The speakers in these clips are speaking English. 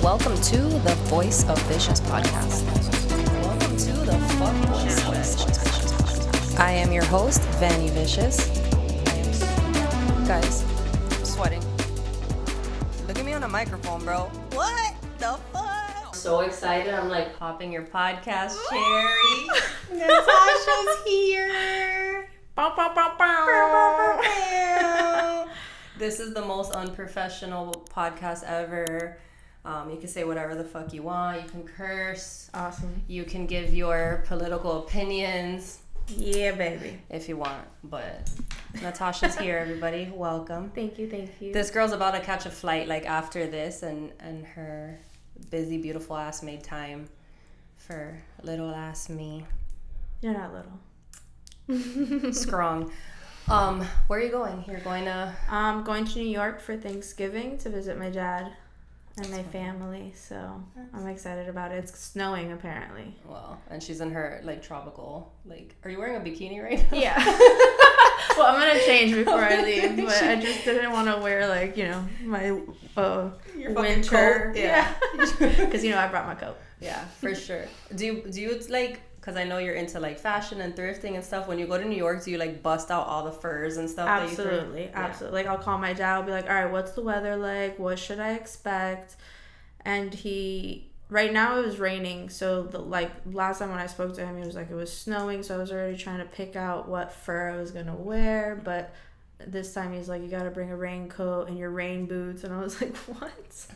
Welcome to the Voice of Vicious podcast. Welcome to the Voice of Vicious. I am your host, Vanny Vicious. Guys, I'm sweating. Look at me on a microphone, bro. What the fuck? So excited. I'm like popping your podcast cherry. Natasha's here. Bow, bow, bow, bow. This is the most unprofessional podcast ever. You can say whatever the fuck you want. You can curse. Awesome. You can give your political opinions. Yeah, baby. If you want. But Natasha's here, everybody. Welcome. Thank you. This girl's about to catch a flight like after this, and her busy, beautiful ass made time for little ass me. You're not little. Strong. Where are you going? You're going to... I'm going to New York for Thanksgiving to visit my dad and my family, so I'm excited about it. It's snowing, apparently. Well, and she's in her, like, tropical, like... Are you wearing a bikini right now? Yeah. Well, I'm going to change before I leave, but I just didn't want to wear, like, you know, my Your winter... coat. Yeah. Because, I brought my coat. Yeah, for sure. Do you, like... Because I know you're into, like, fashion and thrifting and stuff. When you go to New York, do you, like, bust out all the furs and stuff? Absolutely. Like, I'll call my dad. I'll be like, all right, what's the weather like? What should I expect? And right now it was raining. So, last time when I spoke to him, he was like, it was snowing. So, I was already trying to pick out what fur I was going to wear. But this time he's like, you got to bring a raincoat and your rain boots. And I was like, what?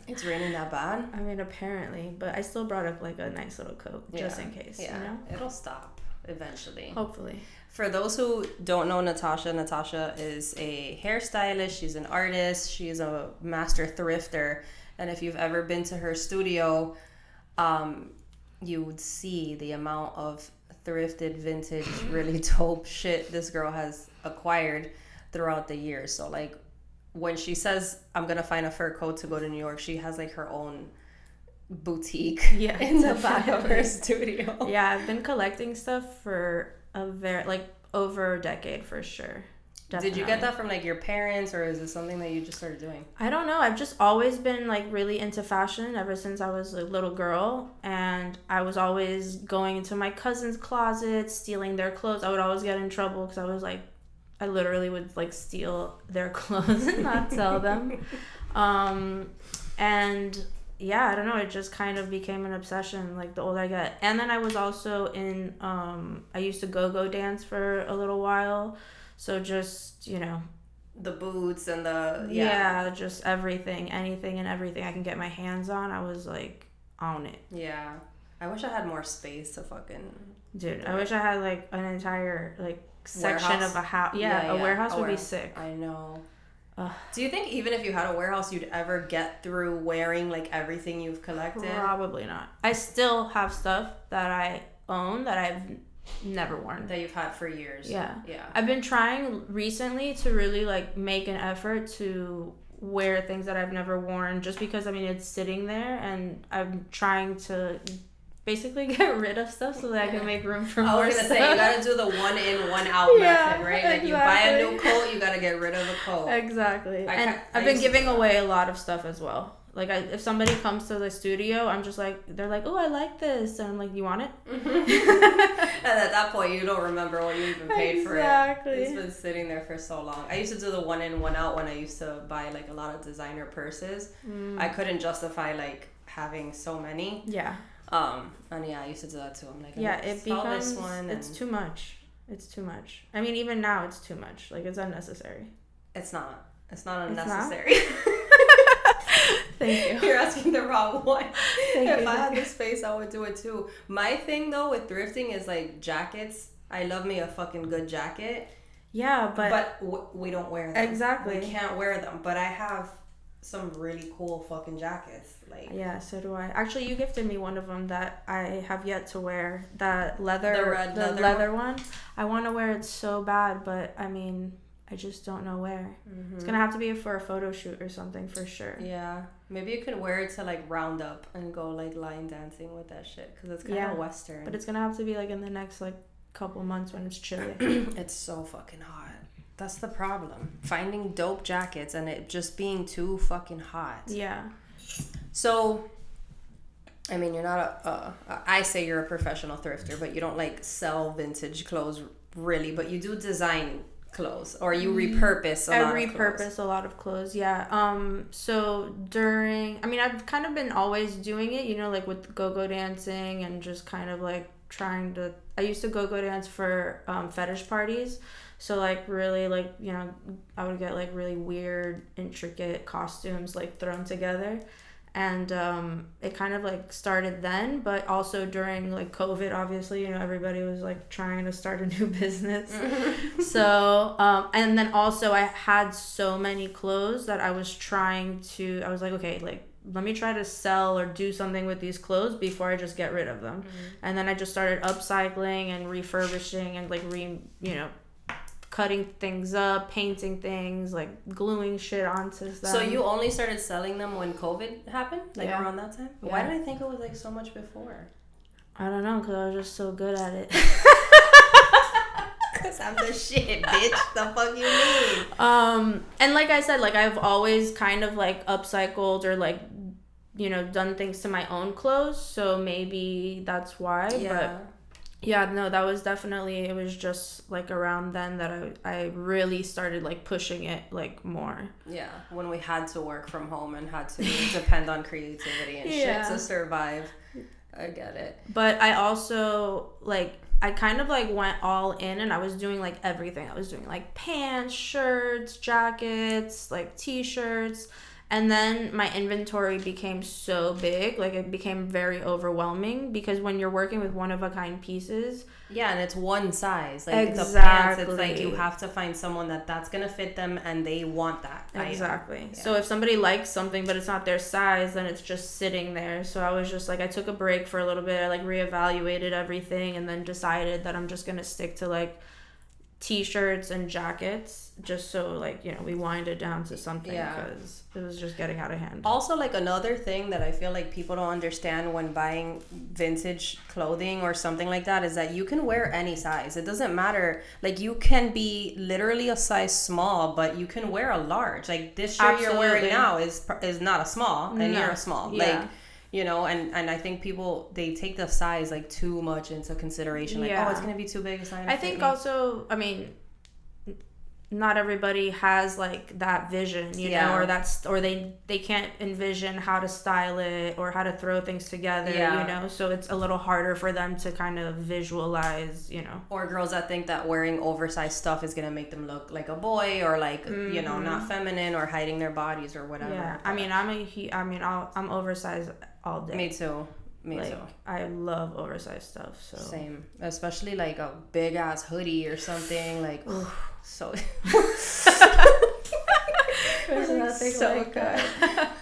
It's raining that bad? I mean, apparently. But I still brought up, like, a nice little coat just in case, It'll stop eventually. Hopefully. For those who don't know Natasha is a hairstylist. She's an artist. She's a master thrifter. And if you've ever been to her studio, you would see the amount of thrifted, vintage, really dope shit this girl has acquired throughout the years. So, like, when she says, I'm going to find a fur coat to go to New York, she has, like, her own boutique in the back of her studio. Yeah, I've been collecting stuff for over a decade for sure. Definitely. Did you get that from, like, your parents, or is it something that you just started doing? I don't know. I've just always been, like, really into fashion ever since I was a little girl, and I was always going into my cousin's closet, stealing their clothes. I would always get in trouble because I was, like, I literally would, like, steal their clothes and not sell them. And, yeah, I don't know. It just kind of became an obsession, like, the older I got. And then I was also in, I used to go-go dance for a little while. So just, the boots and the... Yeah, just everything. Anything and everything I can get my hands on. I was, like, on it. Yeah. I wish I had more space to fucking... Dude, I wish I had, like, an entire, like... section warehouse? of a house. Yeah, a warehouse would be sick. I know. Do you think even if you had a warehouse, you'd ever get through wearing, like, everything you've collected? Probably not. I still have stuff that I own that I've never worn. That you've had for years. Yeah. Yeah. I've been trying recently to really, like, make an effort to wear things that I've never worn, just because, I mean, it's sitting there, and I'm trying to... basically get rid of stuff so that I can make room for more I was going to say, you got to do the one in, one out method, right? Like, exactly. you buy a new coat, you got to get rid of the coat. Exactly. And I've been giving away a lot of stuff as well. Like, if somebody comes to the studio, I'm just like, they're like, oh, I like this. And I'm like, you want it? And at that point, you don't remember what you even paid for it. Exactly. It's been sitting there for so long. I used to do the one in, one out when I used to buy, like, a lot of designer purses. I couldn't justify, like, having so many. Yeah. And yeah, I used to do that too. I'm like, it becomes, this one it's too much. It's too much. I mean, even now it's too much. Like, it's unnecessary. It's not unnecessary. Thank you. You're asking the wrong one. If I had you. the space, I would do it too. My thing though with thrifting is, like, jackets. I love me a fucking good jacket. Yeah, but we don't wear them. Exactly. We can't wear them. But I have some really cool fucking jackets. Like, yeah, so do I. Actually, you gifted me one of them that I have yet to wear. That leather, the leather one. I want to wear it so bad, but I mean, I just don't know where. It's gonna have to be for a photo shoot or something for sure. Yeah, maybe you could wear it to, like, round up and go, like, line dancing with that shit, because it's kind of Western. But it's gonna have to be, like, in the next, like, couple months when it's chilly. It's so fucking hot. That's the problem. Finding dope jackets and it just being too fucking hot. Yeah. So I mean, you're not I say you're a professional thrifter, but you don't like sell vintage clothes really, but you do design clothes, or you repurpose a lot of clothes. I repurpose a lot of clothes, yeah. So I mean, I've kind of been always doing it, you know, like with go-go dancing and just kind of like I used to go-go dance for fetish parties. So like really like, you know, I would get like really weird, intricate costumes like thrown together. And it kind of like started then, but also during like COVID, obviously, you know, everybody was like trying to start a new business. So and then also I had so many clothes that I was like, okay, like let me try to sell or do something with these clothes before I just get rid of them. And then I just started upcycling and refurbishing and like cutting things up, painting things, like gluing shit onto them. So you only started selling them when COVID happened? Like around that time? Yeah. Why did I think it was like so much before? I don't know, because I was just so good at it. Because I'm the shit, bitch. The fuck you mean? And like I said, like I've always kind of like upcycled or like, you know, done things to my own clothes. So maybe that's why. Yeah. But yeah, no, that was definitely, it was just like around then that I really started like pushing it like more. Yeah, when we had to work from home and had to depend on creativity and shit to survive. I get it. But I also like, I kind of like went all in and I was doing like everything. I was doing like pants, shirts, jackets, like t-shirts. And then my inventory became so big, like it became very overwhelming because when you're working with one-of-a-kind pieces... Yeah, and it's one size. Like exactly. The pants, it's like you have to find someone that's going to fit them and they want that. Exactly. Yeah. So if somebody likes something but it's not their size, then it's just sitting there. So I was just like, I took a break for a little bit. I like reevaluated everything and then decided that I'm just going to stick to like t-shirts and jackets just so like, you know, we wind it down to something because it was just getting out of hand. Also, like another thing that I feel like people don't understand when buying vintage clothing or something like that is that you can wear any size. It doesn't matter. Like you can be literally a size small, but you can wear a large. Like this shirt you're wearing now is not a small and you're a small. Yeah. Like, you know, and I think people, they take the size like too much into consideration. Like, oh, it's going to be too big. It's not gonna I think also, I mean, not everybody has like that vision, you know, or they can't envision how to style it or how to throw things together, you know, so it's a little harder for them to kind of visualize, you know. Or girls that think that wearing oversized stuff is going to make them look like a boy or like, you know, not feminine or hiding their bodies or whatever. Yeah, I mean, I'm oversized all day. Me too. I love oversized stuff. So same, especially like a big ass hoodie or something. Like, so there's nothing so like good.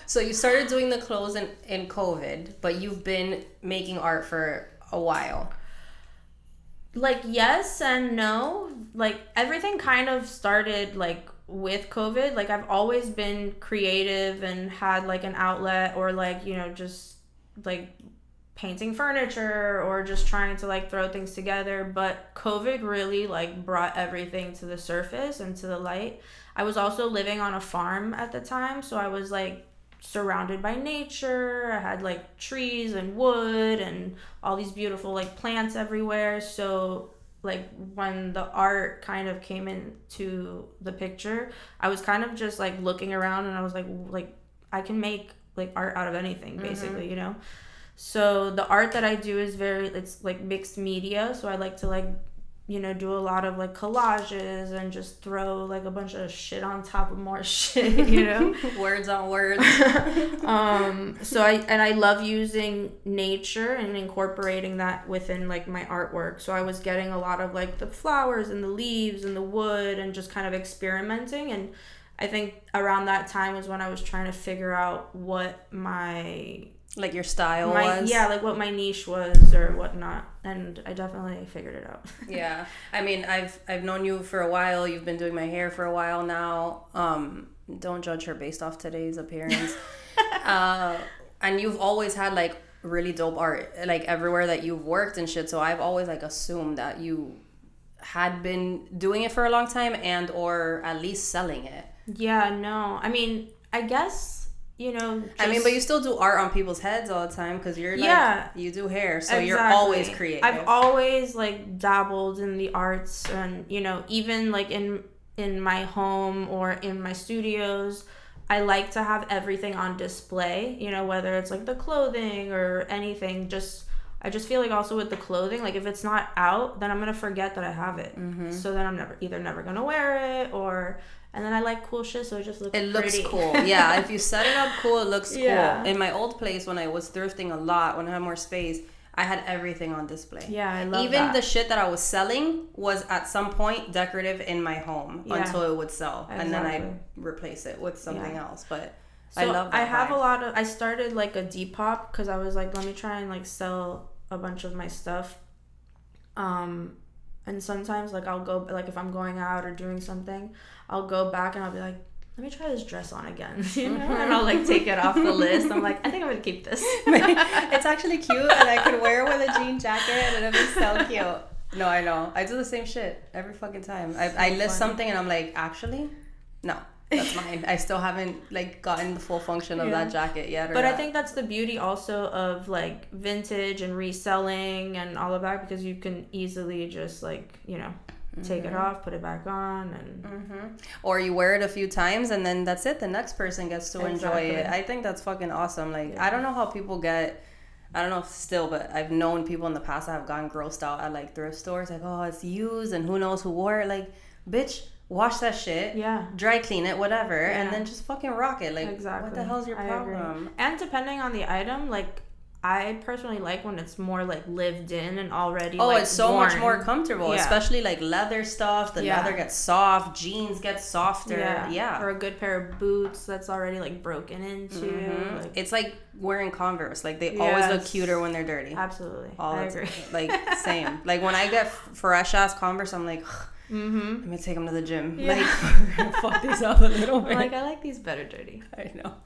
So you started doing the clothes in COVID, but you've been making art for a while. Like yes and no. Like everything kind of started like with COVID. Like I've always been creative and had like an outlet or like, you know, just like painting furniture or just trying to like throw things together, but COVID really like brought everything to the surface and to the light. I was also living on a farm at the time, so I was like surrounded by nature. I had like trees and wood and all these beautiful like plants everywhere. So like when the art kind of came into the picture, I was kind of just like looking around and I was like I can make like art out of anything basically, you know. So the art that I do is it's like mixed media. So I like to like, you know, do a lot of like collages and just throw like a bunch of shit on top of more shit, you know. Words on words. So I love using nature and incorporating that within like my artwork. So I was getting a lot of like the flowers and the leaves and the wood and just kind of experimenting. And I think around that time was when I was trying to figure out what my like your style was. Yeah, like what my niche was or whatnot, and I definitely figured it out. Yeah, I mean, I've known you for a while. You've been doing my hair for a while now. Don't judge her based off today's appearance. And you've always had like really dope art, like everywhere that you've worked and shit. So I've always like assumed that you had been doing it for a long time and or at least selling it. Yeah, no, I mean, I guess you know, I mean, but you still do art on people's heads all the time because you're like, you do hair, so exactly. you're always creative. I've always like dabbled in the arts, and you know, even like in my home or in my studios, I like to have everything on display, you know, whether it's like the clothing or anything. I just feel like also with the clothing, like if it's not out, then I'm gonna forget that I have it. So then I'm never gonna wear it, and then I like cool shit, so it just looks pretty. It looks cool. Yeah, if you set it up cool, it looks cool. In my old place, when I was thrifting a lot, when I had more space, I had everything on display. Yeah, I love Even that. the shit that I was selling was at some point decorative in my home until it would sell. Exactly. And then I'd replace it with something else. But so I love that. I have I started like a Depop because I was like, let me try and like sell a bunch of my stuff. And sometimes like I'll go, like if I'm going out or doing something, I'll go back and I'll be like, let me try this dress on again, you know? And I'll like take it off the list. I'm like, I think I'm gonna keep this. It's actually cute, and I could wear it with a jean jacket, and it'd be so cute. No, I know. I do the same shit every fucking time. I list something, and I'm like, actually, no, that's mine. I still haven't like gotten the full function of that jacket yet. But I think that's the beauty also of like vintage and reselling and all of that, because you can easily just like, you know, take it off, put it back on, and or you wear it a few times and then that's it. The next person gets to enjoy it. I think that's fucking awesome. Like I don't know how people get, I don't know if still, but I've known people in the past that have gotten grossed out at like thrift stores, like, oh, it's used and who knows who wore it. Like, bitch, wash that shit, dry clean it, whatever, and then just fucking rock it. Like, what the hell's your problem? And depending on the item, like I personally like when it's more like lived in and already it's so worn. Much more comfortable, especially like leather stuff. The leather gets soft, jeans get softer. Or a good pair of boots that's already like broken into. Like, it's like wearing Converse. Like they always look cuter when they're dirty. Absolutely. I agree. Like same. Like when I get fresh ass Converse, I'm like, I'm gonna take them to the gym. Like fuck these up a little bit. Like I like these better dirty. I know.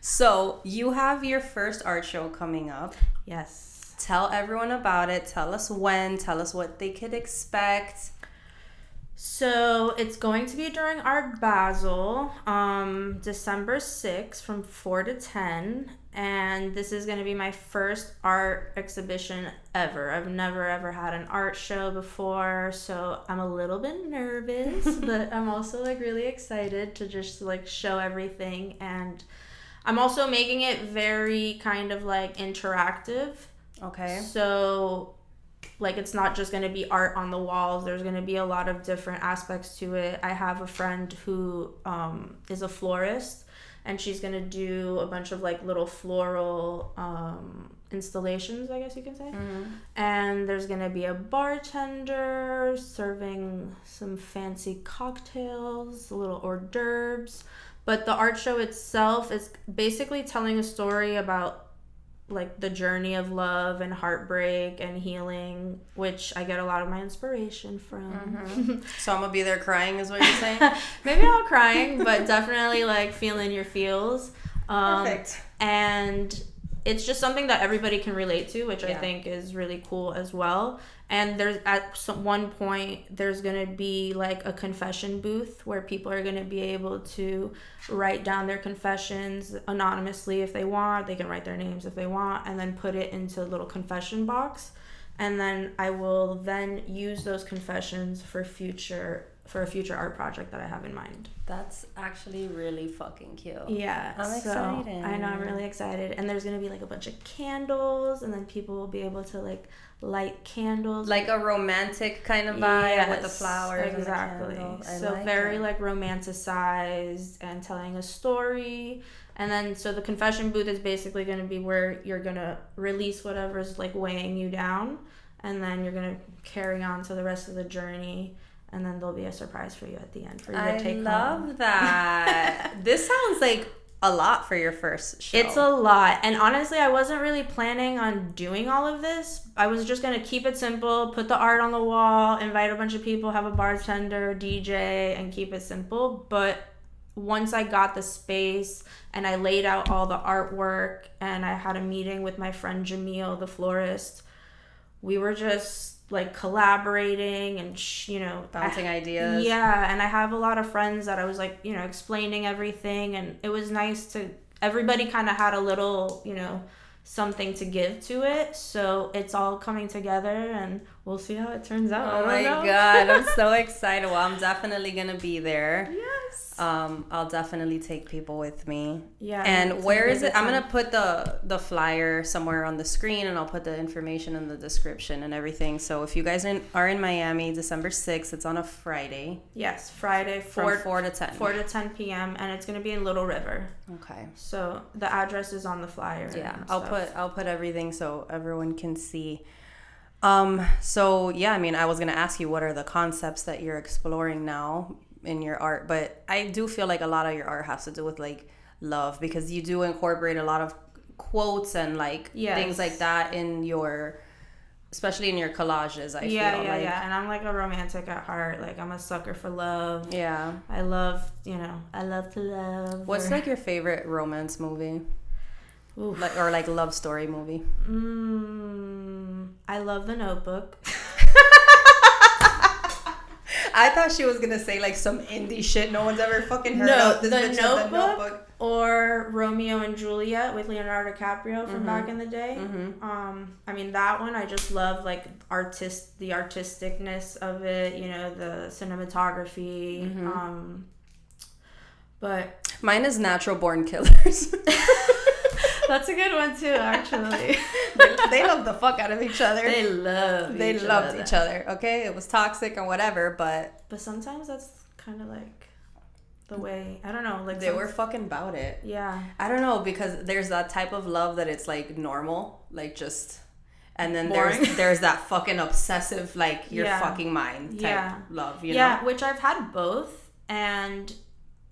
So you have your first art show coming up. Yes. Tell everyone about it. Tell us when. Tell us what they could expect. So it's going to be during Art Basel, December 6th from 4 to 10. And this is going to be my first art exhibition ever. I've never ever had an art show before, so I'm a little bit nervous, but I'm also like really excited to just like show everything. And I'm also making it very kind of like interactive. Okay. So like it's not just going to be art on the walls. There's going to be a lot of different aspects to it. I have a friend who is a florist, and she's going to do a bunch of like little floral installations, I guess you can say. And there's going to be a bartender serving some fancy cocktails, little hors d'oeuvres. But the art show itself is basically telling a story about like the journey of love and heartbreak and healing, which I get a lot of my inspiration from. So I'm gonna be there crying is what you're saying? Maybe not crying, but definitely like feeling your feels. Perfect. And it's just something that everybody can relate to, which I think is really cool as well. And there's at one point there's gonna be like a confession booth where people are gonna be able to write down their confessions anonymously if they want. They can write their names if they want, and then put it into a little confession box. And then I will then use those confessions for a future art project that I have in mind. That's actually really fucking cute. Yeah. I'm excited. I know, I'm really excited. And there's going to be like a bunch of candles, and then people will be able to like light candles. Like a romantic kind of vibe with the flowers. Exactly. And the so like very like romanticized and telling a story. And then so the confession booth is basically going to be where you're going to release whatever's like weighing you down, and then you're going to carry on to the rest of the journey. And then there'll be a surprise for you at the end for you to take home. I love that. This sounds like a lot for your first show. It's a lot. And honestly, I wasn't really planning on doing all of this. I was just going to keep it simple, put the art on the wall, invite a bunch of people, have a bartender, DJ, and keep it simple. But once I got the space and I laid out all the artwork and I had a meeting with my friend Jamil, the florist, we were just like collaborating and bouncing ideas. And I have a lot of friends that I was like explaining everything, and it was nice to everybody kind of had a little, something to give to it. So it's all coming together, and we'll see how it turns out. Oh my God, I'm so excited. Well, I'm definitely going to be there. Yes. I'll definitely take people with me. Yeah. And where is it? I'm going to put the flyer somewhere on the screen, and I'll put the information in the description and everything. So if you guys are in Miami, December 6th, it's on a Friday. Yes, Friday from 4 to 10. 4 to 10 p.m. and it's going to be in Little River. Okay. So the address is on the flyer. Yeah, I'll put everything so everyone can see. So yeah, I mean, I was going to ask you, what are the concepts that you're exploring now in your art? But I do feel like a lot of your art has to do with like love, because you do incorporate a lot of quotes and like things like that in your, especially in your collages. I feel like. And I'm like a romantic at heart. Like, I'm a sucker for love. Yeah, I love to love. What's like your favorite romance movie? Oof. Like love story movie? I love The Notebook. I thought she was gonna say like some indie shit no one's ever fucking heard of. The Notebook or Romeo and Juliet with Leonardo DiCaprio from back in the day. I mean, that one I just love, like the artisticness of it, the cinematography. But mine is Natural Born Killers. That's a good one too, actually. They love the fuck out of each other. They loved each other. Okay, it was toxic and whatever, but sometimes that's kind of like the way, I don't know, like they were fucking about it. Yeah. I don't know, because there's that type of love that it's like normal, like just, and then boring. there's that fucking obsessive, like your fucking mind type love, you know? Yeah, which I've had both, and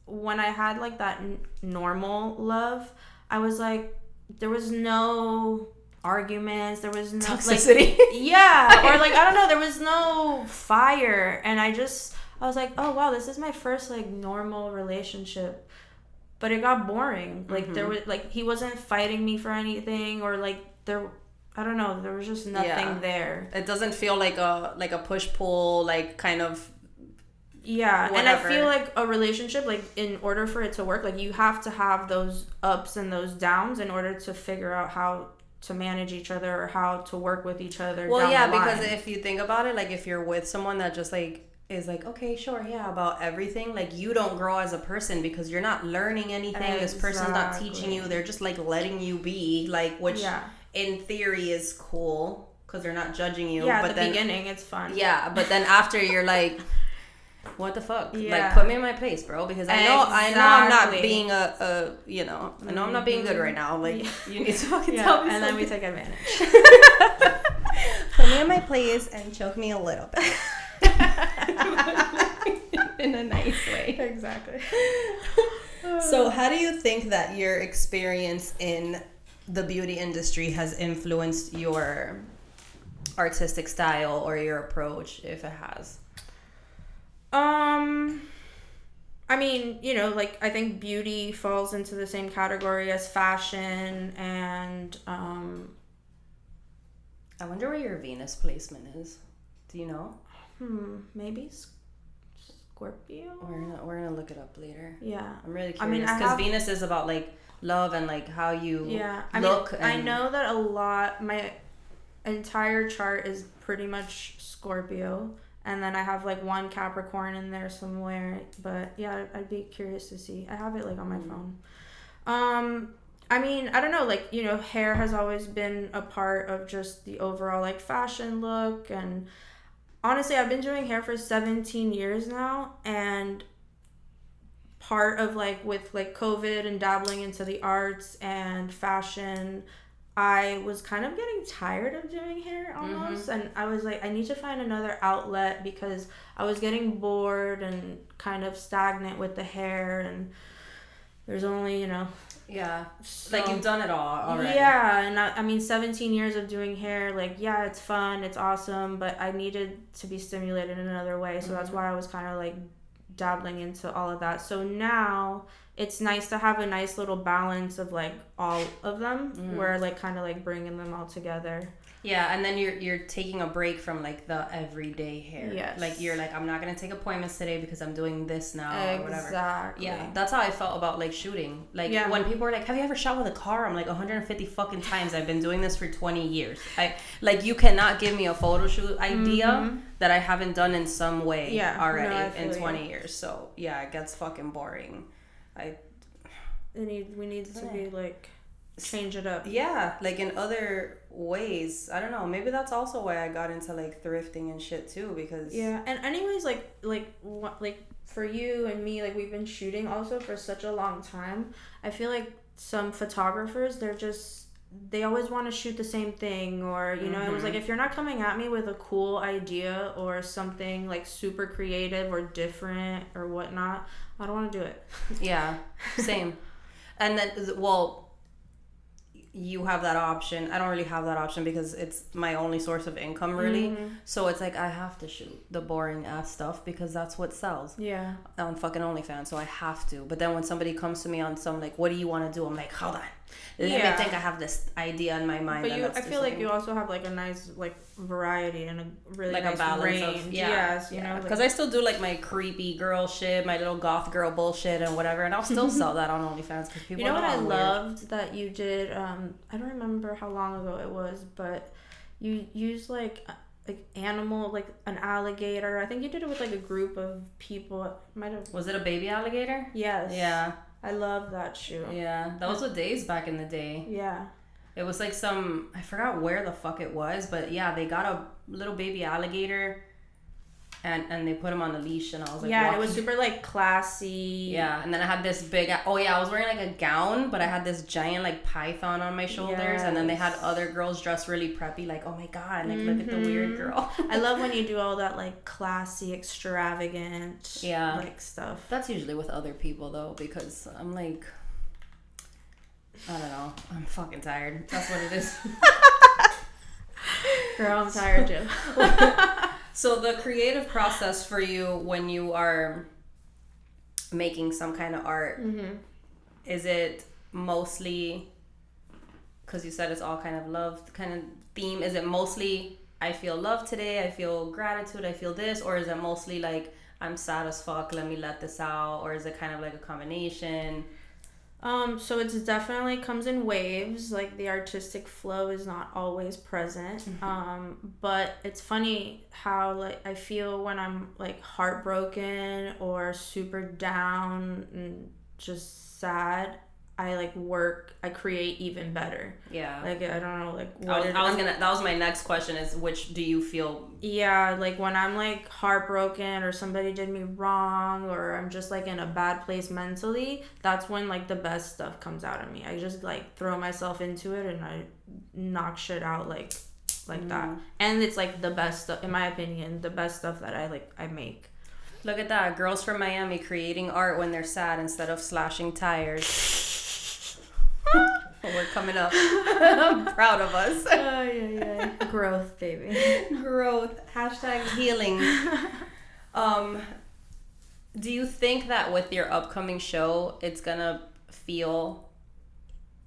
when I had like that normal love, I was like, there was no arguments, there was no toxicity. Like, or like, I don't know, there was no fire, and I was like, oh wow, this is my first like normal relationship, but it got boring. Like there was like, he wasn't fighting me for anything, or like I don't know, there was just nothing there. It doesn't feel like a push pull, like kind of. Yeah, whatever. And I feel like a relationship, like in order for it to work, like you have to have those ups and those downs in order to figure out how to manage each other or how to work with each other. Well, down the line. Because if you think about it, like if you're with someone that just like is like, okay, sure, yeah, about everything, like you don't grow as a person because you're not learning anything. Exactly. This person's not teaching you. They're just like letting you be, like, which in theory is cool because they're not judging you. Yeah, but at the then, beginning it's fun. Yeah, but then after you're like, what the fuck? Yeah. Like, put me in my place, bro, because I know I'm not being I know I'm not being good right now. Like, you need to fucking tell me and something. then we take advantage. Put me in my place and choke me a little bit. In a nice way. Exactly. So how do you think that your experience in the beauty industry has influenced your artistic style or your approach, if it has? I mean, like, I think beauty falls into the same category as fashion, and I wonder where your Venus placement is. Do you know? Maybe Scorpio. We're gonna look it up later. Yeah, I'm really curious because Venus is about like love and like how you look. I know that my entire chart is pretty much Scorpio. And then I have like one Capricorn in there somewhere. But yeah, I'd be curious to see. I have it like on my phone. I mean, I don't know, like, hair has always been a part of just the overall like fashion look. And honestly, I've been doing hair for 17 years now. And part of like with like COVID and dabbling into the arts and fashion, I was kind of getting tired of doing hair almost, and I was like, I need to find another outlet because I was getting bored and kind of stagnant with the hair, and there's only, so, like you've done it all already. Yeah, and I mean, 17 years of doing hair, like, yeah, it's fun, it's awesome, but I needed to be stimulated in another way, so that's why I was kind of like dabbling into all of that. So now it's nice to have a nice little balance of like all of them where like kind of like bringing them all together. Yeah, and then you're taking a break from like the everyday hair. Yes. Like you're like, I'm not gonna take appointments today because I'm doing this now or whatever. Exactly. Yeah, that's how I felt about like shooting. Like when people were like, "Have you ever shot with a car?" I'm like, 150 fucking times. I've been doing this for 20 years. You cannot give me a photo shoot idea that I haven't done in some way already in 20 years. So yeah, it gets fucking boring. We need to be like change it up. Yeah, like in other ways. I don't know. Maybe that's also why I got into like thrifting and shit too, because and anyways, like for you and me, like we've been shooting also for such a long time. I feel like some photographers, they always want to shoot the same thing, or you know, it was like, if you're not coming at me with a cool idea or something like super creative or different or whatnot, I don't want to do it. Yeah, same. And then, well, you have that option. I don't really have that option because it's my only source of income, really. So it's like I have to shoot the boring ass stuff because that's what sells. Yeah. On fucking OnlyFans, so I have to. But then when somebody comes to me on some like, what do you want to do? I'm like, hold on. Let me think. I have this idea in my mind. But I feel like you also have like a nice like variety and a really like nice a balance range. of Yes, you know, because I still do like my creepy girl shit, my little goth girl bullshit and whatever, and I'll still sell that on OnlyFans because people. You know what I loved that you did? I don't remember how long ago it was, but you used like animal, like an alligator. I think you did it with like a group of people. Was it a baby alligator? Yes. Yeah. I love that shoot. Yeah, that was with Days back in the day. Yeah. It was like I forgot where the fuck it was, but yeah, they got a little baby alligator and they put him on a leash, and I was like, yeah, and it was super like classy. Yeah, and then I had this big, I was wearing like a gown, but I had this giant like python on my shoulders, and then they had other girls dressed really preppy, like, oh my god, like look at the weird girl. I love when you do all that like classy, extravagant, like stuff. That's usually with other people though, because I'm like, I don't know, I'm fucking tired. That's what it is. Girl, I'm tired too. So the creative process for you when you are making some kind of art, is it mostly, because you said it's all kind of love kind of theme, is it mostly I feel love today, I feel gratitude, I feel this, or is it mostly like I'm sad as fuck, let me let this out, or is it kind of like a combination? So it's definitely comes in waves. Like the artistic flow is not always present. But it's funny how like I feel when I'm like heartbroken or super down and just sad, I create even better. Yeah. Like I don't know, like that was my next question, is which do you feel? Yeah, like when I'm like heartbroken or somebody did me wrong or I'm just like in a bad place mentally, that's when like the best stuff comes out of me. I just like throw myself into it and I knock shit out like that. And it's like the best stuff, in my opinion, the best stuff that I make. Look at that, girls from Miami creating art when they're sad instead of slashing tires. We're coming up. I'm proud of us. Yeah. Growth, baby. Growth. #healing. Do you think that with your upcoming show, it's gonna feel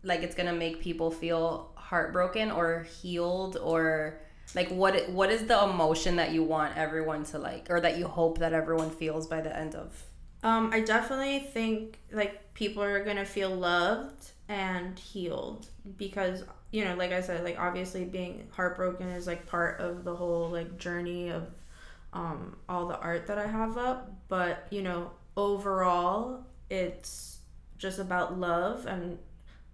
like it's gonna make people feel heartbroken or healed, or like what is the emotion that you want everyone to like, or that you hope that everyone feels by the end of? I definitely think like people are gonna feel loved and healed, because you know, like I said, like obviously being heartbroken is like part of the whole like journey of all the art that I have up, but you know, overall it's just about love, and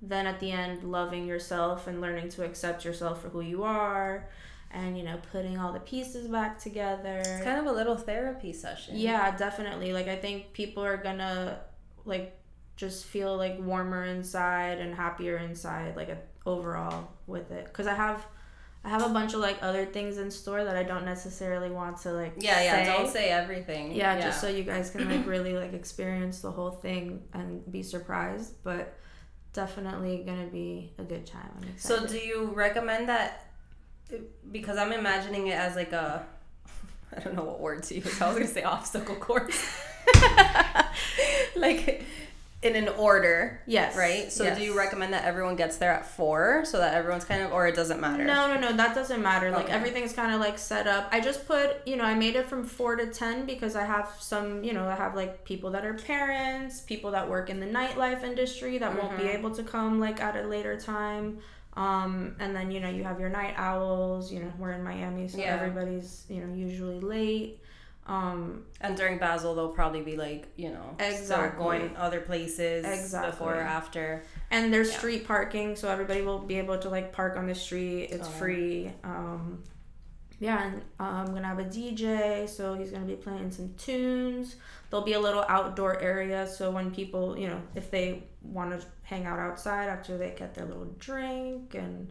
then at the end loving yourself and learning to accept yourself for who you are, and you know, putting all the pieces back together. It's kind of a little therapy session. Yeah, definitely. Like I think people are gonna like just feel like warmer inside and happier inside, like overall with it, because I have a bunch of like other things in store that I don't necessarily want to like say. Don't say everything. Yeah, just so you guys can like really like experience the whole thing and be surprised, but definitely gonna be a good time. I'm excited. So do you recommend that, because I'm imagining it as like a, I don't know what word to use, I was gonna say obstacle course. Like, in an order. Yes. Right? So do you recommend that everyone gets there at 4 so that everyone's kind of, or it doesn't matter? No, that doesn't matter. Like everything's kind of like set up. I just put, I made it from 4 to 10 because I have some, I have like people that are parents, people that work in the nightlife industry that won't be able to come like at a later time. And then, you have your night owls, we're in Miami, so everybody's, usually late. And during Basel, they'll probably be like, still going other places before or after. And there's street parking, so everybody will be able to like park on the street. It's free. And I'm gonna have a DJ, so he's gonna be playing some tunes. There'll be a little outdoor area, so when people, if they want to hang out outside after they get their little drink and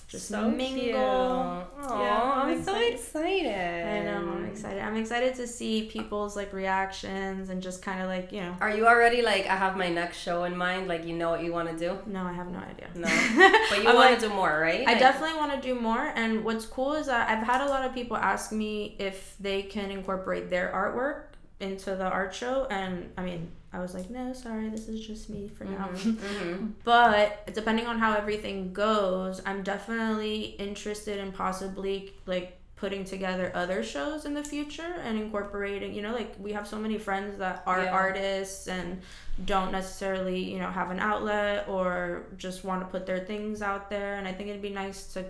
just mingle. Cute. I'm so excited. I know, I'm excited. I'm excited to see people's like reactions and just kind of like, Are you already like, I have my next show in mind? Like, you know what you want to do? No, I have no idea. No. But you want to do more, right? I definitely want to do more. And what's cool is that I've had a lot of people ask me if they can incorporate their artwork into the art show. And I mean, I was like, no, sorry, this is just me for now. But depending on how everything goes, I'm definitely interested in possibly like putting together other shows in the future and incorporating, like we have so many friends that are artists and don't necessarily, have an outlet or just want to put their things out there. And I think it'd be nice to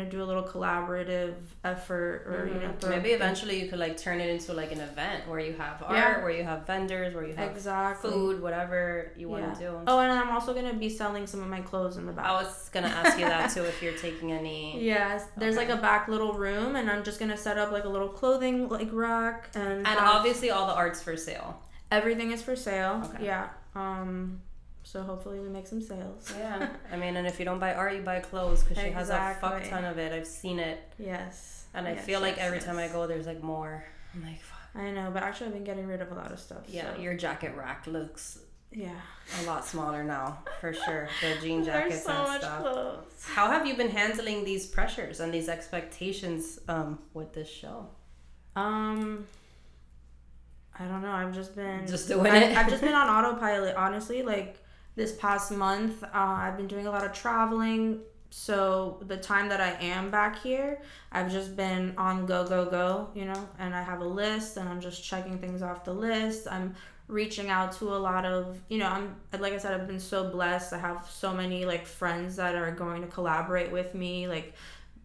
do a little collaborative effort or, maybe eventually you could like turn it into like an event where you have art, where you have vendors, where you have food, whatever you want to do. Oh, and I'm also going to be selling some of my clothes in the back. I was going to ask you that too, if you're taking any. Yes, there's like a back little room and I'm just going to set up like a little clothing like rack. And obviously all the art's for sale. Everything is for sale. Okay. Yeah. So hopefully we make some sales. Yeah. I mean, and if you don't buy art, you buy clothes because she has a fuck ton of it. I've seen it. Yes. And I feel like every time I go, there's like more. I'm like, fuck. I know, but actually I've been getting rid of a lot of stuff. Yeah, your jacket rack looks a lot smaller now, for sure. The jean jackets There's so and much stuff. Clothes. How have you been handling these pressures and these expectations with this show? I don't know. I've just been doing it. I've just been on autopilot, honestly. Like this past month, I've been doing a lot of traveling. So the time that I am back here, I've just been on go, and I have a list and I'm just checking things off the list. I'm reaching out to a lot of, I'm, like I said, I've been so blessed. I have so many like friends that are going to collaborate with me. Like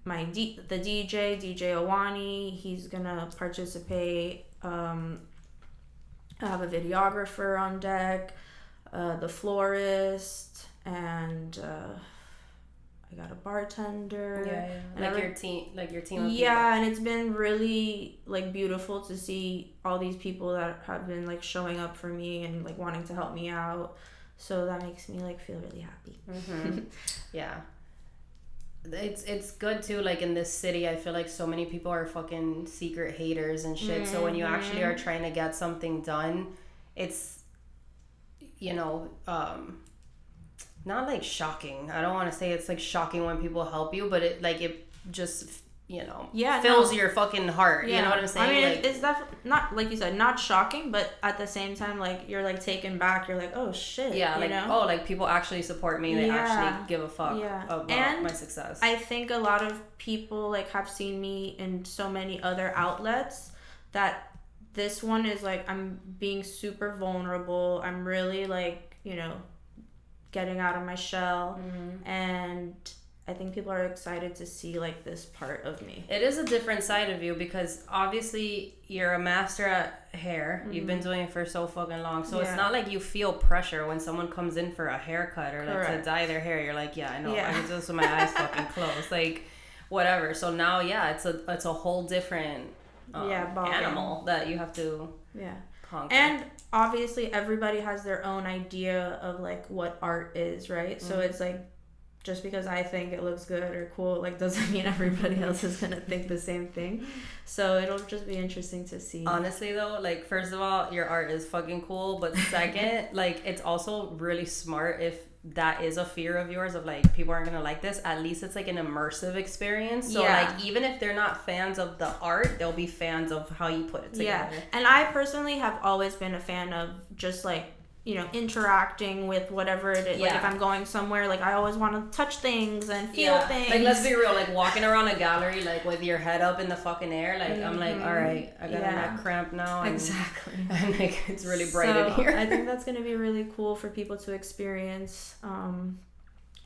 the DJ Awani, he's gonna participate. I have a videographer on deck, the florist, and I got a bartender. And your team of people. And it's been really like beautiful to see all these people that have been like showing up for me and like wanting to help me out. So that makes me like feel really happy. Yeah. It's good too, like in this city I feel like so many people are fucking secret haters and shit. So when you actually are trying to get something done, it's not like shocking. I don't want to say it's like shocking when people help you, but it just fills your fucking heart. You know what I'm saying? I mean, like, it's definitely not, like you said, not shocking, but at the same time, like you're like taken back. You're like, oh shit. Yeah, like like people actually support me. They actually give a fuck about my success. I think a lot of people like have seen me in so many other outlets that this one is like I'm being super vulnerable. I'm really like getting out of my shell, and I think people are excited to see like this part of me. It is a different side of you because obviously you're a master at hair. You've been doing it for so fucking long, so it's not like you feel pressure when someone comes in for a haircut or like to dye their hair. You're like, I know, I can do this with my eyes fucking closed, like whatever. So now it's a whole different animal that you have to conquer. And obviously everybody has their own idea of like what art is, right? So it's like just because I think it looks good or cool, like doesn't mean everybody else is gonna think the same thing. So it'll just be interesting to see. Honestly though, like first of all, your art is fucking cool, but second, like it's also really smart if that is a fear of yours of like people aren't gonna like this. At least it's like an immersive experience. So like even if they're not fans of the art, they'll be fans of how you put it together. And I personally have always been a fan of just like interacting with whatever it is. Like if I'm going somewhere, like I always want to touch things and feel things. Like let's be real, like walking around a gallery like with your head up in the fucking air, like I'm like, all right, I got a neck cramp now. Exactly. And like it's really bright in here. I think that's gonna be really cool for people to experience. And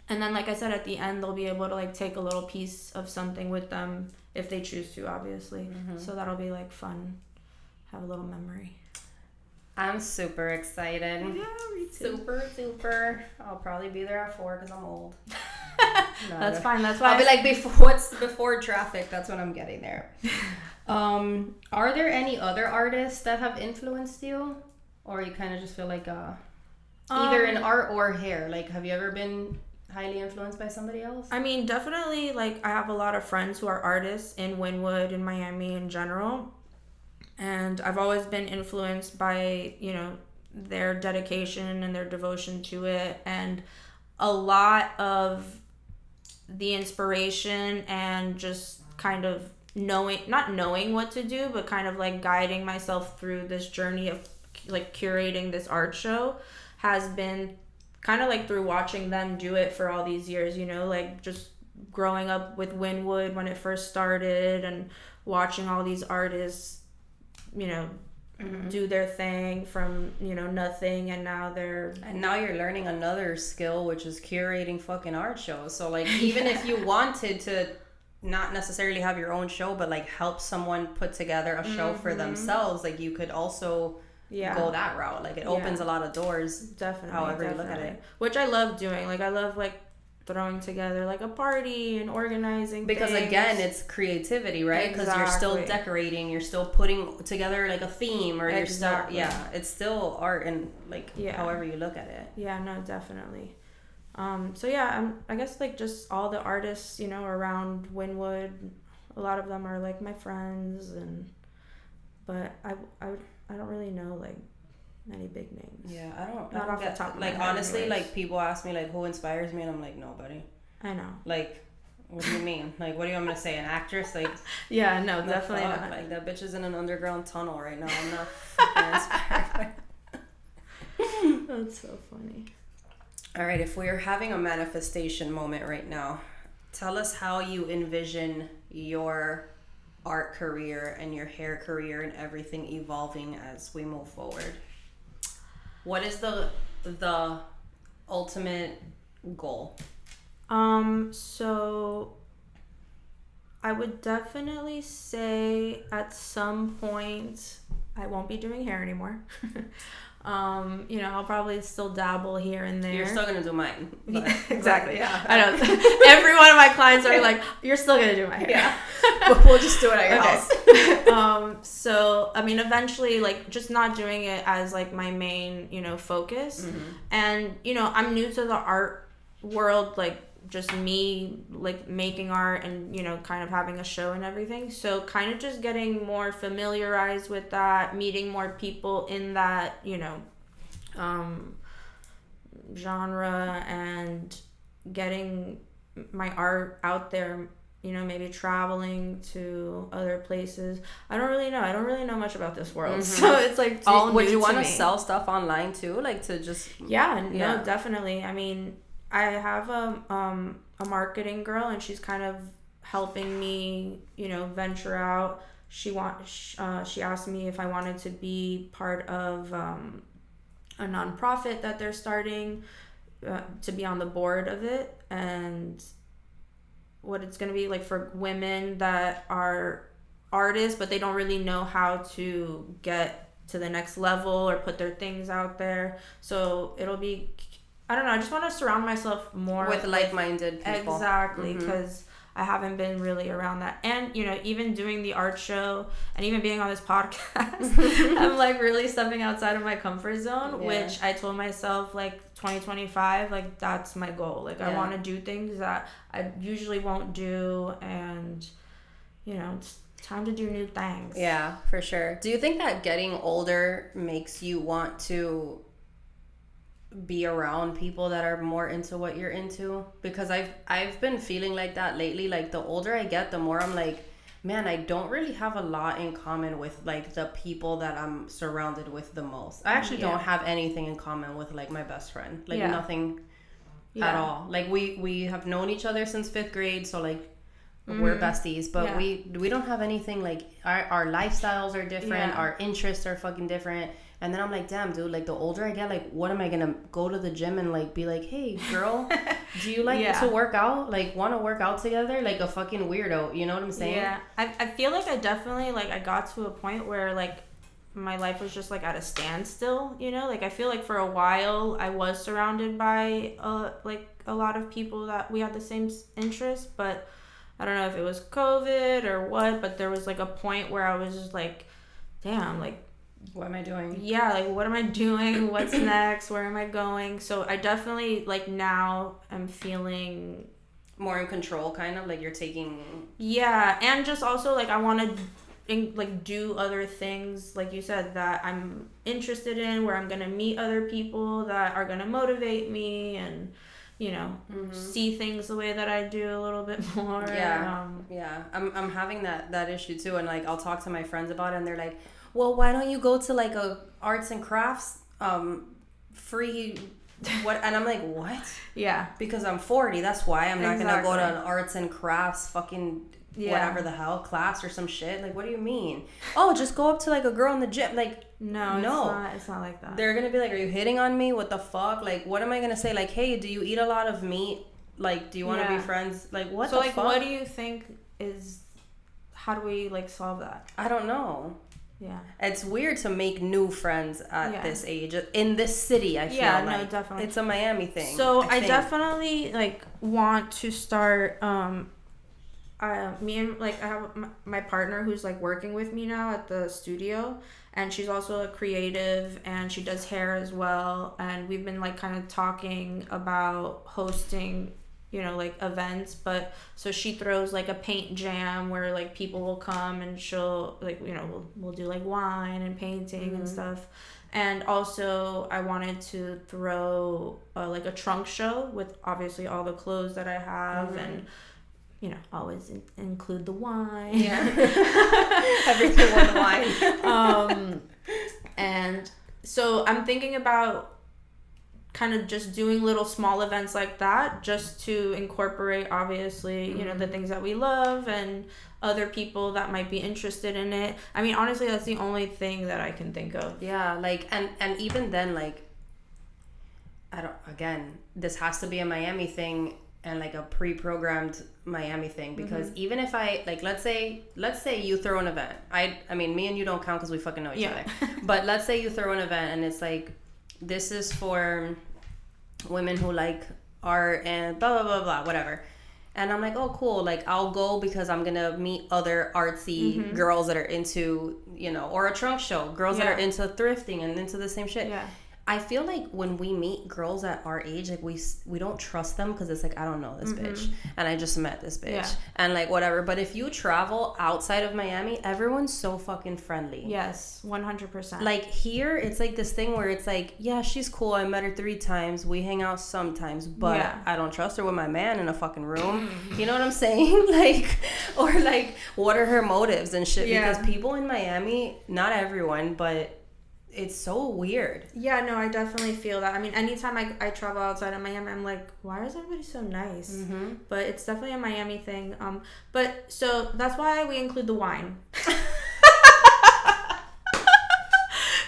then like I said, at the end they'll be able to like take a little piece of something with them if they choose to, obviously. So that'll be like fun. Have a little memory. I'm super excited. Yeah, me too. Super. I'll probably be there at 4 because I'm old. That's fine. That's why I'll be like, before traffic? That's when I'm getting there. Are there any other artists that have influenced you, or you kind of just feel like either in art or hair? Like, have you ever been highly influenced by somebody else? I mean, definitely. Like, I have a lot of friends who are artists in Wynwood and Miami in general. And I've always been influenced by, their dedication and their devotion to it. And a lot of the inspiration and just kind of not knowing what to do, but kind of like guiding myself through this journey of like curating this art show has been kind of like through watching them do it for all these years, like just growing up with Wynwood when it first started and watching all these artists do their thing from nothing, and now you're learning another skill, which is curating fucking art shows. So like even if you wanted to not necessarily have your own show, but like help someone put together a show for themselves, like you could also go that route. Like it opens a lot of doors, definitely, however you look at it, which I love doing. Like I love like throwing together like a party and organizing because things. Again, it's creativity, right? Because you're still decorating, you're still putting together like a theme, or you're still it's still art, and like however you look at it. No, definitely. So I guess like just all the artists around Wynwood, a lot of them are like my friends, but I don't really know like many big names. Yeah, I don't off the top of my like head honestly anyways. Like people ask me like who inspires me, and I'm like nobody. I know. Like what do you mean? Like what do you want me to say? An actress? Like no, definitely not. Like that bitch is in an underground tunnel right now. I'm not fucking inspired. That's so funny. All right, if we're having a manifestation moment right now, tell us how you envision your art career and your hair career and everything evolving as we move forward. What is the ultimate goal? So I would definitely say at some point I won't be doing hair anymore. I'll probably still dabble here and there. You're still gonna do mine. Exactly. Yeah. I know. Every one of my clients are like, "You're still gonna do my hair." Yeah. But we'll just do it at your house. So I mean, eventually, like, just not doing it as like my main, focus. And I'm new to the art world, like just me like making art and kind of having a show and everything, so kind of just getting more familiarized with that, meeting more people in that genre, and getting my art out there, maybe traveling to other places. I don't really know much about this world. So it's like all new to me. Would you want to sell stuff online too, like to just no, definitely. I mean, I have a marketing girl, and she's kind of helping me, venture out. She asked me if I wanted to be part of a nonprofit that they're starting, to be on the board of it, and what it's going to be like for women that are artists, but they don't really know how to get to the next level or put their things out there. So it'll be, I don't know, I just want to surround myself more with like-minded people. Exactly, because I haven't been really around that. And, even doing the art show and even being on this podcast, I'm like really stepping outside of my comfort zone, which I told myself like 2025, like that's my goal. Like I want to do things that I usually won't do, and, it's time to do new things. Yeah, for sure. Do you think that getting older makes you want to be around people that are more into what you're into? Because I've been feeling like that lately. Like the older I get, the more I'm like, Man, I don't really have a lot in common with like the people that I'm surrounded with the most. I actually don't have anything in common with like my best friend. Like nothing at all. Like we have known each other since 5th grade, so like we're besties, but we don't have anything. Like our lifestyles are different, our interests are fucking different. And then I'm like, damn, dude, like the older I get, like what am I gonna go to the gym and like be like, hey girl, do you like to work out? Like want to work out together? Like a fucking weirdo, you know what I'm saying? Yeah, I feel like I definitely like I got to a point where like my life was just like at a standstill, you know? Like I feel like for a while I was surrounded by like a lot of people that we had the same interests, but I don't know if it was COVID or what, but there was like a point where I was just like, damn, like what am I doing? Yeah, like what am I doing? What's next? Where am I going? So I definitely like now I'm feeling more in control, kind of like you're taking. Yeah, and just also like I want to like do other things, like you said, that I'm interested in, where I'm gonna meet other people that are gonna motivate me and, you know, see things the way that I do a little bit more. Yeah, I'm having that issue too, and like I'll talk to my friends about it, and they're like, well, why don't you go to like a arts and crafts free what? And I'm like, what? Yeah, because I'm 40. That's why I'm not gonna go to an arts and crafts fucking whatever the hell class or some shit. Like, what do you mean? Oh, just go up to like a girl in the gym. Like, no, it's not like that. They're gonna be like, are you hitting on me? What the fuck? Like, what am I gonna say? Like, hey, do you eat a lot of meat? Like, do you want to be friends? Like, what the fuck? So, like, what do you think is, how do we, like, solve that? I don't know. Yeah. It's weird to make new friends at this age. In this city, I feel like. Yeah, no, definitely. It's a Miami thing. So, I definitely, like, want to start, me and, like, I have my partner who's, like, working with me now at the studio. And she's also a creative, and she does hair as well. And we've been, like, kind of talking about hosting, you know, like, events. But so she throws like a paint jam where like people will come and she'll like, you know, we'll do like wine and painting and stuff. And also I wanted to throw like a trunk show with obviously all the clothes that I have and, you know, always include the wine. Yeah. Everything with wine. And so I'm thinking about kind of just doing little small events like that, just to incorporate obviously, you know, the things that we love and other people that might be interested in it. I mean, honestly, that's the only thing that I can think of. Yeah, like, and even then, like, again, this has to be a Miami thing and like a pre-programmed Miami thing, because even if I, like, let's say you throw an event. I mean, me and you don't count because we fucking know each other. But let's say you throw an event and it's like, this is for women who like art and blah, blah, blah, blah, whatever. And I'm like, oh, cool. Like, I'll go because I'm going to meet other artsy girls that are into, you know, or a trunk show. Girls that are into thrifting and into the same shit. Yeah. I feel like when we meet girls at our age, like we don't trust them because it's like, I don't know this bitch and I just met this bitch and like whatever. But if you travel outside of Miami, everyone's so fucking friendly. Yes, 100%. Like here, it's like this thing where it's like, yeah, she's cool. I met her 3 times. We hang out sometimes, but I don't trust her with my man in a fucking room. You know what I'm saying? Like, or like, what are her motives and shit? Because people in Miami, not everyone, but it's so weird. Yeah, no, I definitely feel that. I mean, anytime I travel outside of Miami, I'm like, why is everybody so nice? But it's definitely a Miami thing. But so that's why we include the wine.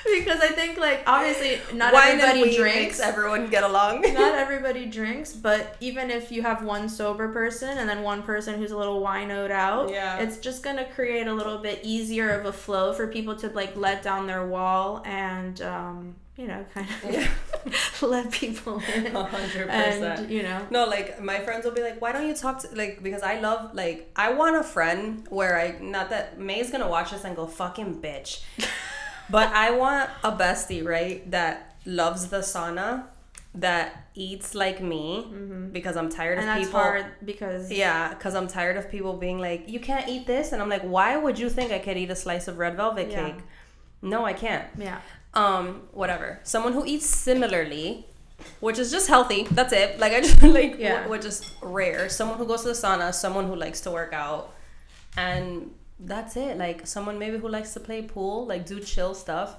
Because I think, like, obviously not wine everybody drinks. Makes everyone get along. Not everybody drinks, but even if you have one sober person and then one person who's a little winoed out, it's just going to create a little bit easier of a flow for people to, like, let down their wall and, you know, kind of let people in. 100%. And, you know. No, like, my friends will be like, why don't you talk to, like, because I love, like, I want a friend where not that May's going to watch this and go, fucking bitch. But I want a bestie, right, that loves the sauna, that eats like me, because I'm tired of people. And that's hard because... Yeah, because I'm tired of people being like, you can't eat this. And I'm like, why would you think I could eat a slice of red velvet cake? No, I can't. Yeah. Whatever. Someone who eats similarly, which is just healthy. That's it. Like, I just, like, which is rare. Someone who goes to the sauna, someone who likes to work out, and... that's it. Like someone maybe who likes to play pool, like do chill stuff.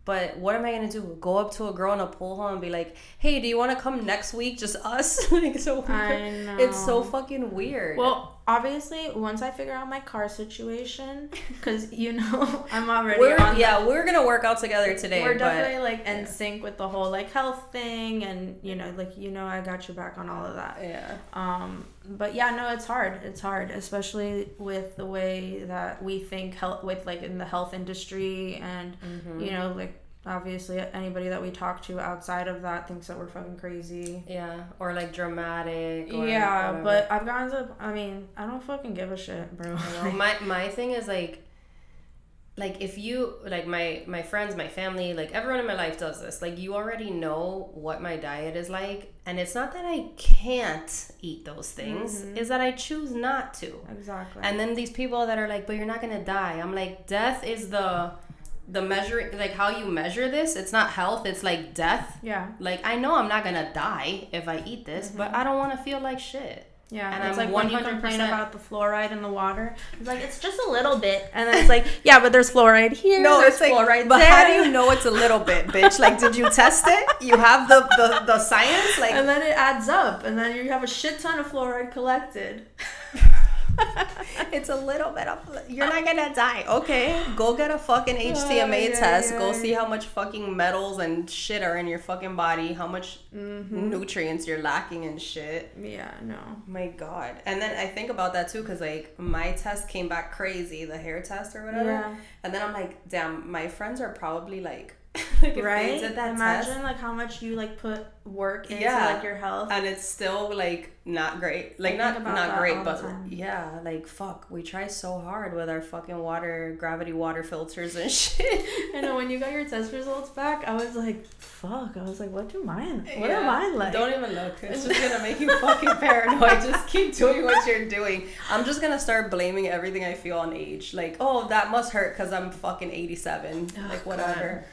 But what am I gonna do? Go up to a girl in a pool hall and be like, "Hey, do you want to come next week? Just us?" Like, so weird. I know. It's so fucking weird. Well, obviously, once I figure out my car situation, because I'm already we're gonna work out together today. We're definitely in sync with the whole health thing, and I got your back on all of that. Yeah. But yeah, no, it's hard. It's hard, especially with the way that we think health with in the health industry, and obviously anybody that we talk to outside of that thinks that we're fucking crazy. Yeah, or dramatic. Or yeah, whatever. But I've gotten to. I mean, I don't fucking give a shit, bro. My thing is if you my friends, my family, everyone in my life does this. You already know what my diet is like, and it's not that I can't eat those things, is that I choose not to. Exactly. And then these people that are but you're not gonna die. I'm death is the measuring, how you measure this. It's not health, it's death. Yeah. I know I'm not gonna die if I eat this, but I don't want to feel like shit. Yeah, and it's when you complain about the fluoride in the water, it's it's just a little bit, and then it's yeah, but there's fluoride here. No, there's it's fluoride but there. How do you know it's a little bit, bitch? Did you test it? You have the science, and then it adds up, and then you have a shit ton of fluoride collected. It's a little bit of, you're not gonna die. Okay, go get a fucking HTMA test. Go see how much fucking metals and shit are in your fucking body, how much nutrients you're lacking and shit. Yeah, no. My God. And then I think about that too, because my test came back crazy, the hair test or whatever. Yeah. And then I'm damn, my friends are probably if right? They did that Imagine test, how much you put work into your health, and it's still not great. Not great, but yeah, fuck. We try so hard with our fucking gravity water filters and shit. I know when you got your test results back, I was fuck. I was what am I like? Don't even look. It's just gonna make you fucking paranoid. Just keep doing what you're doing. I'm just gonna start blaming everything I feel on age. Oh, that must hurt because I'm fucking 87. Whatever. God.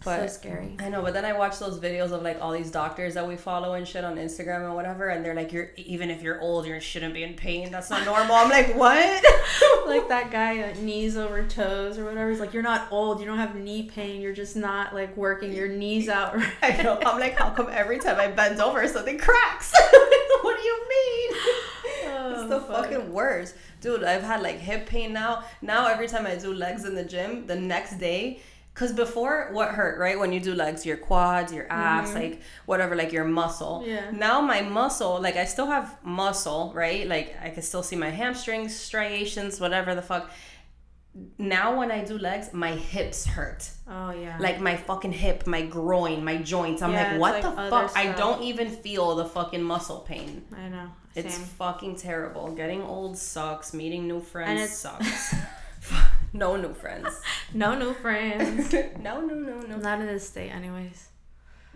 But, so scary. I know, but then I watch those videos of all these doctors that we follow and shit on Instagram and whatever, and they're even if you're old, you shouldn't be in pain. That's not normal. I'm what? That guy, knees over toes or whatever. He's you're not old. You don't have knee pain. You're just not working your knees out. Right? I know. I'm how come every time I bend over something cracks? What do you mean? It's the fucking worst, dude. I've had hip pain now. Now every time I do legs in the gym, the next day. Because before, what hurt, right? When you do legs, your quads, your abs, whatever, your muscle. Yeah. Now my muscle, I still have muscle, right? I can still see my hamstrings, striations, whatever the fuck. Now when I do legs, my hips hurt. Oh, yeah. My fucking hip, my groin, my joints. I'm what the fuck? Stuff. I don't even feel the fucking muscle pain. I know. Same. It's fucking terrible. Getting old sucks. Meeting new friends sucks. No new friends. No new friends. No. Not in this state, anyways.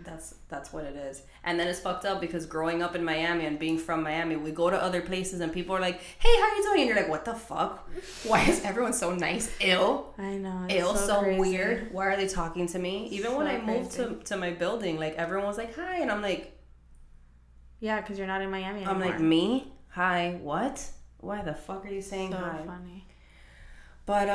That's what it is. And then it's fucked up because growing up in Miami and being from Miami, we go to other places and people are hey, how you doing? And you're what the fuck? Why is everyone so nice? Ew. I know. Ew, so weird. Why are they talking to me? Even when I moved to my building, everyone was hi, and I'm yeah, because you're not in Miami anymore. I'm me? Hi, what? Why the fuck are you saying hi? So funny. But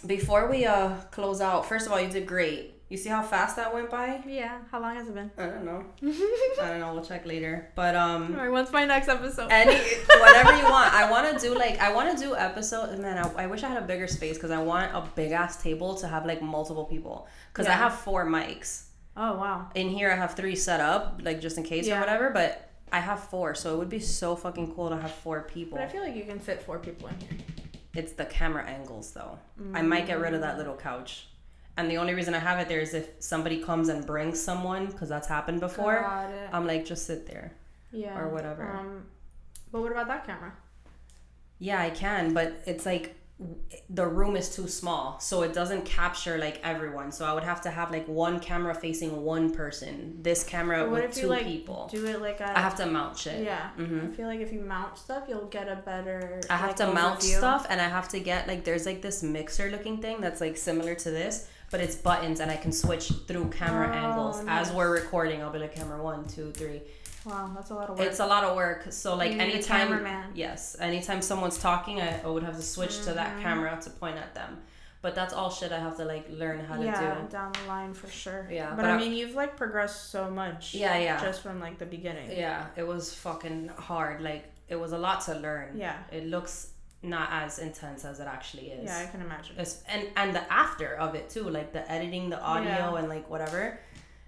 before we close out, first of all, you did great. You see how fast that went by? Yeah. How long has it been? I don't know. We'll check later. But alright, what's my next episode? Whatever you want. I want to do episodes. Man, I wish I had a bigger space because I want a big ass table to have multiple people. Because I have 4 mics. Oh wow. In here I have 3 set up, just in case or whatever. But I have 4, so it would be so fucking cool to have 4 people. But I feel like you can fit 4 people in here. It's the camera angles, though. I might get rid of that little couch. And the only reason I have it there is if somebody comes and brings someone, because that's happened before. Got it. I'm just sit there. Yeah. Or whatever. But what about that camera? Yeah, I can, but it's the room is too small, so it doesn't capture everyone. So I would have to have one camera facing one person. This camera with 2 people. Do it I have to mount shit. Yeah. Mm-hmm. I feel if you mount stuff, you'll get a better. I have to mount stuff, and I have to get there's this mixer looking thing that's similar to this, but it's buttons, and I can switch through camera angles. Nice. As we're recording, I'll be camera 1, 2, 3. Wow, that's a lot of work. It's a lot of work. So like anytime, cameraman. yes, anytime someone's talking, I would have to switch to that camera to point at them. But that's all shit I have to like learn how to do. Yeah, down the line for sure. Yeah, but I mean, you've like progressed so much. Yeah. Just from like the beginning. Yeah, it was fucking hard. Like it was a lot to learn. Yeah. It looks not as intense as it actually is. Yeah, I can imagine. And the after of it too, like the editing, the audio, and like whatever.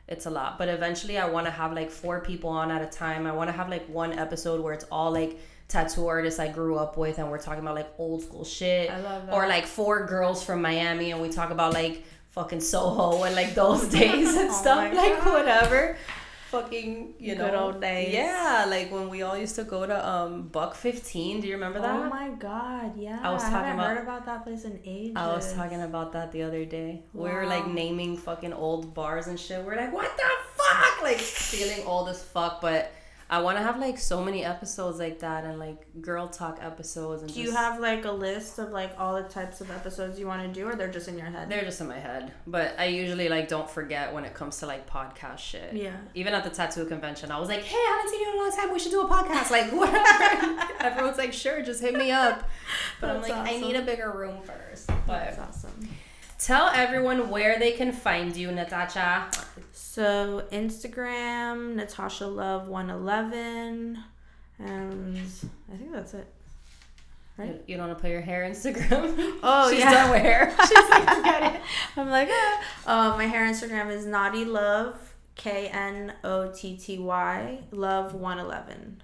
It's a lot. But eventually, I want to have like 4 people on at a time. I want to have like one episode where it's all like tattoo artists I grew up with and we're talking about like old school shit. I love that. Or like 4 girls from Miami and we talk about like fucking Soho and like those days and stuff, like whatever. Fucking, you know, good old days. Yeah, like when we all used to go to Buck 15. Do you remember that? Oh my god, yeah. I haven't heard about that place in ages. I was talking about that the other day. Wow. We were like naming fucking old bars and shit. We're like, what the fuck? Like feeling old as fuck, but I want to have like so many episodes like that and like girl talk episodes. And do you have like a list of like all the types of episodes you want to do, or they're just in your head? They're just in my head, but I usually like don't forget when it comes to like podcast shit. Yeah. Even at the tattoo convention, I was like, hey, I haven't seen you in a long time. We should do a podcast. Like whatever. Everyone's like, sure, just hit me up. But I'm like, awesome. I need a bigger room first. But that's awesome. Tell everyone where they can find you, Natasha. So Instagram, Natasha Love 111, and I think that's it. Right? You don't want to put your hair Instagram? Oh, She's yeah. done with hair. She's like, forget it. I'm like, my hair Instagram is Naughty Love, KNOTTY, Love 111.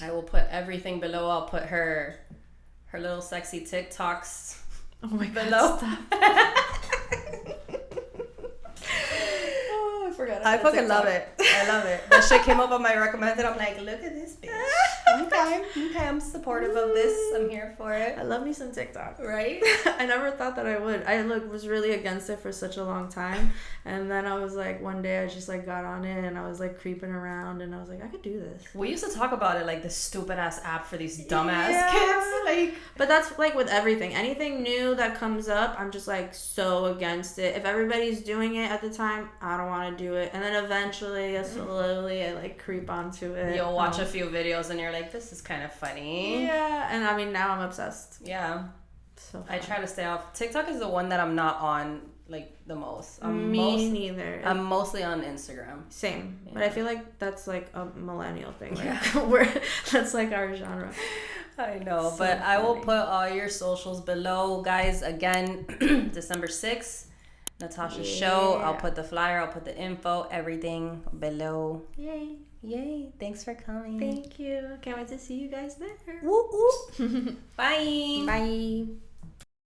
I will put everything below. I'll put her little sexy TikToks. Oh my god. Below. I fucking love it. I love it. That shit came up on my recommended. I'm like, look at this bitch. Okay, I'm supportive of this. I'm here for it. I love me some TikTok. Right? I never thought that I would. I was really against it for such a long time, and then I was like, one day I just like got on it and I was like creeping around and I was like, I could do this. We used to talk about it like the stupid ass app for these dumbass kids. Like, but that's like with everything. Anything new that comes up, I'm just like so against it. If everybody's doing it at the time, I don't want to do it. And then eventually, slowly, I like creep onto it. You'll watch a few videos and you're like, this is kind of funny. Yeah, and I mean now I'm obsessed. Yeah. So fun. I try to stay off. TikTok is the one that I'm not on like the most. Me neither. I'm mostly on Instagram. Same, yeah. But I feel like that's like a millennial thing. Like, Yeah. That's like our genre. I know, So but funny. I will put all your socials below, guys. Again, December 6th, Natasha's show. I'll put the flyer, I'll put the info, everything below. Yay. Thanks for coming. Thank you. Can't wait to see you guys there. Woo woo. Bye. Bye.